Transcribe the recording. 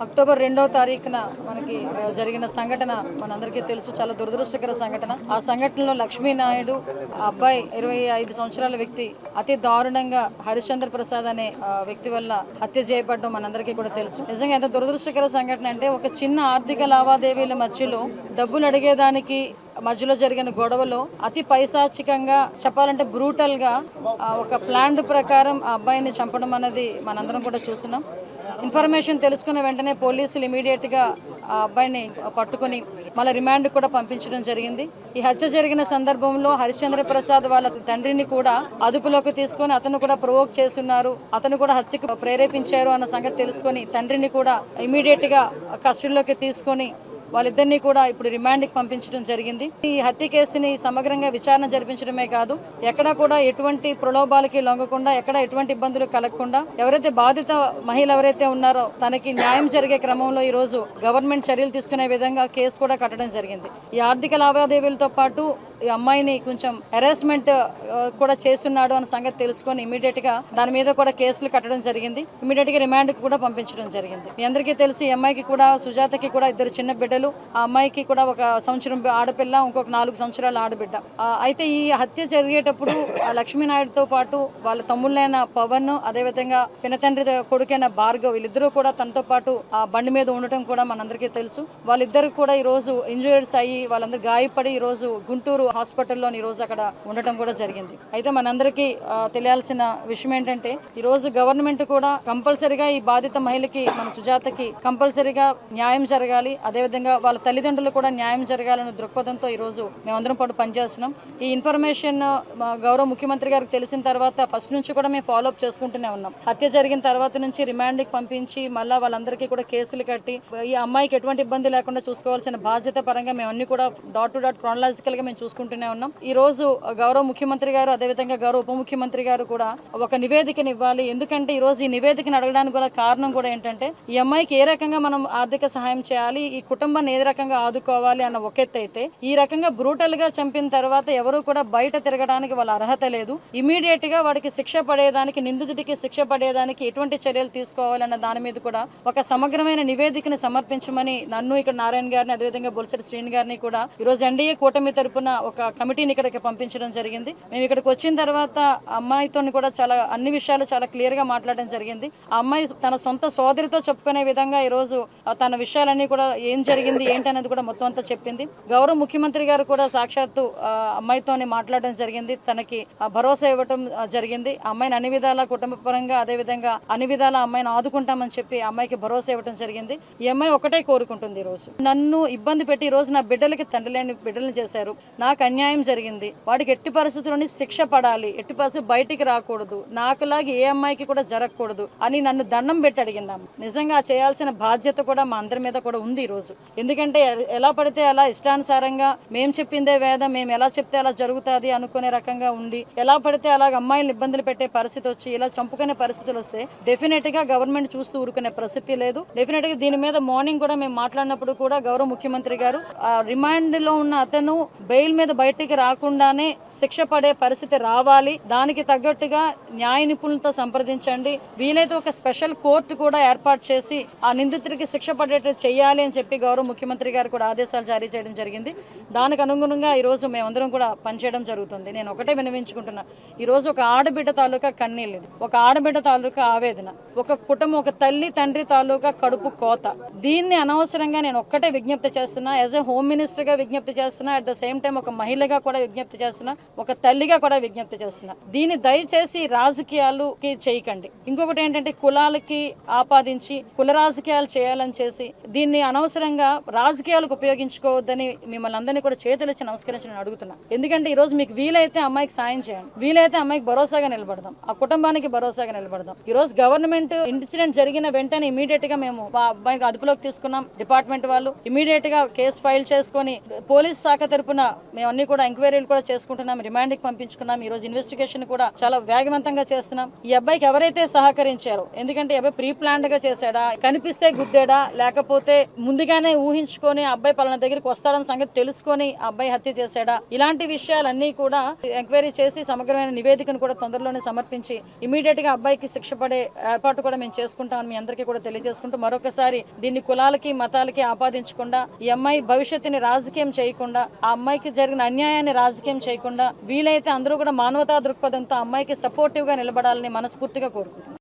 October 2వ తారీఖున మనకి జరిగిన సంఘటన మనందరికీ తెలుసు. చాలా దురదృష్టకర సంఘటన. ఆ సంఘటనలో లక్ష్మీనాయుడు అబ్బాయి 25 సంవత్సరాల వ్యక్తి అతి దారుణంగా హరిశ్చంద్ర ప్రసాద్ అనే వ్యక్తి వల్ల హత్య చేయబడడం మనందరికీ కూడా తెలుసు. నిజంగా ఎంత దురదృష్టకర సంఘటన అంటే ఒక చిన్న ఆర్థిక లావాదేవీల మధ్యలో డబ్బులు అడిగేదానికి మధ్యలో జరిగిన గొడవలో అతి పైశాచికంగా చెప్పాలంటే బ్రూటల్ గా ఒక ప్లాన్ ప్రకారం ఆ అబ్బాయిని చంపడం అనేది మనందరం కూడా చూస్తున్నాం. ఇన్ఫర్మేషన్ తెలుసుకున్న వెంటనే పోలీసులు ఇమీడియట్ గా ఆ అబ్బాయిని పట్టుకుని మళ్ళీ రిమాండ్ కూడా పంపించడం జరిగింది. ఈ హత్య జరిగిన సందర్భంలో హరిశ్చంద్ర ప్రసాద్ వాళ్ళ తండ్రిని కూడా అదుపులోకి తీసుకొని అతను కూడా ప్రొవోక్ చేస్తున్నారు, అతను కూడా హత్యకు ప్రేరేపించారు అన్న సంగతి తెలుసుకొని తండ్రిని కూడా ఇమీడియట్ గా కస్టడీలోకి తీసుకొని వాళ్ళిద్దరినీ కూడా ఇప్పుడు రిమాండ్కి పంపించడం జరిగింది. ఈ హత్య కేసుని సమగ్రంగా విచారణ జరిపించడమే కాదు, ఎక్కడా కూడా ఎటువంటి ప్రలోభాలకి లొంగకుండా, ఎక్కడ ఎటువంటి ఇబ్బందులు కలగకుండా, ఎవరైతే బాధిత మహిళ ఎవరైతే ఉన్నారో తనకి న్యాయం జరిగే క్రమంలో ఈ రోజు గవర్నమెంట్ చర్యలు తీసుకునే విధంగా కేసు కూడా కట్టడం జరిగింది. ఈ ఆర్థిక లావాదేవీలతో పాటు ఈ అమ్మాయిని కొంచెం హెరాస్మెంట్ కూడా చేస్తున్నాడు అన్న సంగతి తెలుసుకొని ఇమీడియట్ గా దాని మీద కూడా కేసులు కట్టడం జరిగింది. ఇమీడియట్ గా రిమాండ్ కు కూడా పంపించడం జరిగింది. మీ అందరికీ తెలుసు ఈ అమ్మాయికి కూడా, సుజాతకి కూడా 2 చిన్న బిడ్డలు. ఆ అమ్మాయికి కూడా 1 సంవత్సరం ఆడపిల్ల, ఇంకొక 4 సంవత్సరాల ఆడబిడ్డ. అయితే ఈ హత్య జరిగేటప్పుడు లక్ష్మీనాయుడుతో పాటు వాళ్ళ తమ్ముళ్ళైన పవన్, అదేవిధంగా పినతండ్రి కొడుకైన భార్గవ్, వీళ్ళిద్దరూ కూడా తనతో పాటు ఆ బండి మీద ఉండటం కూడా మనందరికీ తెలుసు. వాళ్ళిద్దరు కూడా ఈ రోజు ఇంజూరీస్ అయ్యి వాళ్ళందరూ గాయపడి ఈ రోజు గుంటూరు హాస్పిటల్లో ఈ రోజు అక్కడ ఉండటం కూడా జరిగింది. అయితే మనందరికీ తెలియాల్సిన విషయం ఏంటంటే ఈ రోజు గవర్నమెంట్ కూడా కంపల్సరిగా ఈ బాధిత మహిళకి, మన సుజాతకి కంపల్సరిగా న్యాయం జరగాలి, అదేవిధంగా వాళ్ళ తల్లిదండ్రులు కూడా న్యాయం జరగాలనే దృక్పథంతో ఈ రోజు మేమందరం పాటు పనిచేస్తున్నాం. ఈ ఇన్ఫర్మేషన్ గౌరవ ముఖ్యమంత్రి గారికి తెలిసిన తర్వాత ఫస్ట్ నుంచి కూడా మేము ఫాలోఅప్ చేసుకుంటూనే ఉన్నాం. హత్య జరిగిన తర్వాత నుంచి రిమాండ్కి పంపించి మళ్ళీ వాళ్ళందరికీ కూడా కేసులు కట్టి ఈ అమ్మాయికి ఎటువంటి ఇబ్బంది లేకుండా చూసుకోవాల్సిన బాధ్యత పరంగా మేము అన్ని కూడా డాట్ టు డాట్ క్రానలాజికల్ గా మేము చూసుకుంటూనే ఉన్నాం. ఈ రోజు గౌరవ ముఖ్యమంత్రి గారు, అదేవిధంగా గౌరవ ఉప ముఖ్యమంత్రి గారు కూడా ఒక నివేదికను ఇవ్వాలి. ఎందుకంటే ఈ రోజు ఈ నివేదికను అడగడానికి గల కారణం కూడా ఏంటంటే ఈ అమ్మాయికి ఏ రకంగా మనం ఆర్థిక సహాయం చేయాలి, ఈ కుటుంబాన్ని ఏ రకంగా ఆదుకోవాలి అన్న ఒక ఎత్తు అయితే, ఈ రకంగా బ్రూటల్ గా చంపిన తర్వాత ఎవరు కూడా బయట తిరగడానికి వాళ్ళ అర్హత లేదు. ఇమీడియట్ గా వాడికి శిక్ష పడేదానికి, నిందితుడికి శిక్ష పడేదానికి ఎటువంటి చర్యలు తీసుకోవాలన్న దాని మీద కూడా ఒక సమగ్రమైన నివేదికను సమర్పించమని నన్ను, ఇక్కడ నారాయణ గారిని, అదేవిధంగా బొలిశెట్టి శ్రీని గారిని కూడా ఈ రోజు ఎన్డీఏ కూటమి తరపున ఒక కమిటీని ఇక్కడికి పంపించడం జరిగింది. మేము ఇక్కడికి వచ్చిన తర్వాత అమ్మాయితో కూడా అన్ని విషయాలు చాలా క్లియర్ గా మాట్లాడడం జరిగింది. ఆ అమ్మాయి తన సొంత సోదరితో చెప్పుకునే విధంగా ఈ రోజు తన విషయాలన్నీ కూడా ఏం జరిగింది ఏంటి అనేది కూడా మొత్తం అంతా చెప్పింది. గౌరవ ముఖ్యమంత్రి గారు కూడా సాక్షాత్తు అమ్మాయితోనే మాట్లాడడం జరిగింది, తనకి భరోసా ఇవ్వటం జరిగింది. అమ్మాయిని అన్ని విధాల కుటుంబ పరంగా, అదేవిధంగా అన్ని విధాల అమ్మాయిని ఆదుకుంటామని చెప్పి అమ్మాయికి భరోసా ఇవ్వడం జరిగింది. ఈ అమ్మాయి ఒకటే కోరుకుంటుంది, ఈ రోజు నన్ను ఇబ్బంది పెట్టి ఈ రోజు నా బిడ్డలకి తండ్రి లేని బిడ్డలను చేశారు, నాకు అన్యాయం జరిగింది, వాడికి ఎట్టి పరిస్థితుల్లోని శిక్ష పడాలి, ఎట్టి పరిస్థితులు బయటికి రాకూడదు, నాకులాగా ఏ అమ్మాయికి కూడా జరగకూడదు అని నన్ను దండం పెట్టి అడిగిందాం. నిజంగా చేయాల్సిన బాధ్యత కూడా మా అందరి మీద కూడా ఉంది ఈ రోజు. ఎందుకంటే ఎలా పడితే అలా ఇష్టానుసారంగా మేము చెప్పిందే వేదం, మేము ఎలా చెప్తే అలా జరుగుతుంది అనుకునే రకంగా ఉండి, ఎలా పడితే అలాగ అమ్మాయిలను ఇబ్బందులు పెట్టే పరిస్థితి వచ్చి ఇలా చంపుకునే పరిస్థితులు వస్తే డెఫినెట్ గా గవర్నమెంట్ చూస్తూ ఊరుకునే పరిస్థితి లేదు. డెఫినెట్ గా దీని మీద మార్నింగ్ కూడా మేము మాట్లాడినప్పుడు కూడా గౌరవ ముఖ్యమంత్రి గారు రిమాండ్ లో ఉన్న అతను బెయిల్ మీద బయటికి రాకుండానే శిక్ష పడే పరిస్థితి రావాలి, దానికి తగ్గట్టుగా న్యాయ నిపుణులతో సంప్రదించండి, వీలైతే ఒక స్పెషల్ కోర్టు కూడా ఏర్పాటు చేసి ఆ నిందితుడికి శిక్ష పడేట్టు చేయాలి అని చెప్పి గౌరవ ముఖ్యమంత్రి గారు కూడా ఆదేశాలు జారీ చేయడం జరిగింది. దానికి అనుగుణంగా ఈ రోజు మేమందరం కూడా పనిచేయడం జరుగుతుంది. నేను ఒకటే వినవించుకుంటున్నా, ఈ రోజు ఒక ఆడబిడ్డ తాలూకా కన్నీళ్ళు, ఒక ఆడబిడ్డ తాలూకా ఆవేదన, ఒక కుటుంబం, ఒక తల్లి తండ్రి తాలూకా కడుపు కోత. దీన్ని అనవసరంగా నేను ఒక్కటే విజ్ఞప్తి చేస్తున్నా, యాజ్ ఎ హోమ్ మినిస్టర్ గా విజ్ఞప్తి చేస్తున్నా, అట్ ద సేమ్ టైం ఒక మహిళగా కూడా విజ్ఞప్తి చేస్తున్నా, ఒక తల్లిగా కూడా విజ్ఞప్తి చేస్తున్నా, దీన్ని దయచేసి రాజకీయాలకి చేయకండి. ఇంకొకటి ఏంటంటే కులాలకి ఆపాదించి కుల రాజకీయాలు చేయాలని చేసి దీన్ని అనవసరంగా రాజకీయాలకు ఉపయోగించుకోవద్దని మిమ్మల్ని అందరినీ కూడా చేతులెచ్చి నమస్కరించి నేను అడుగుతున్నా. ఎందుకంటే ఈ రోజు మీకు వీలైతే అమ్మాయికి సాయం చేయండి, వీలైతే అమ్మాయికి భరోసాగా నిలబడదాం, ఆ కుటుంబానికి భరోసాగా నిలబడదాం. ఈ రోజు గవర్నమెంట్ ఇన్సిడెంట్ జరిగిన వెంటనే ఇమీడియట్ గా మేము అబ్బాయికి అదుపులోకి తీసుకున్నాం. డిపార్ట్మెంట్ వాళ్ళు ఇమీడియట్ గా కేసు ఫైల్ చేసుకుని పోలీస్ శాఖ తరపున మేము అన్ని కూడా ఎంక్వైరీలు కూడా చేసుకుంటున్నాం, రిమాండ్కి పంపించుకున్నాం. ఈ రోజు ఇన్వెస్టిగేషన్ కూడా చాలా వేగవంతంగా చేస్తున్నాం. ఈ అబ్బాయికి ఎవరైతే సహకరించారో, ఎందుకంటే అబ్బాయి ప్రీ ప్లాన్డ్ గా చేశాడా, కనిపిస్తే గుద్దాడా, లేకపోతే ముందుగానే ఊహించుకొని ఆ అబ్బాయి పలానా దగ్గరికి వస్తాడన్న సంగతి తెలుసుకొని ఆ అబ్బాయి హత్య చేశాడా, ఇలాంటి విషయాలన్నీ కూడా ఎంక్వైరీ చేసి సమగ్రమైన నివేదికను కూడా తొందరలోనే సమర్పించి ఇమీడియట్ గా అబ్బాయికి శిక్ష పడే ఏర్పాటు కూడా మేము చేసుకుంటామని మీ అందరికీ కూడా తెలియజేసుకుంటూ మరొకసారి దీన్ని కులాలకి మతాలకి ఆపాదించకుండా ఈ అమ్మాయి భవిష్యత్తుని రాజకీయం చేయకుండా ఆ అమ్మాయికి జరిగిన అన్యాయాన్ని రాజకీయం చేయకుండా వీలైతే అందరూ కూడా మానవతా దృక్పథంతో అమ్మాయికి సపోర్టివ్ గా నిలబడాలని మనస్ఫూర్తిగా కోరుకుంటున్నాను.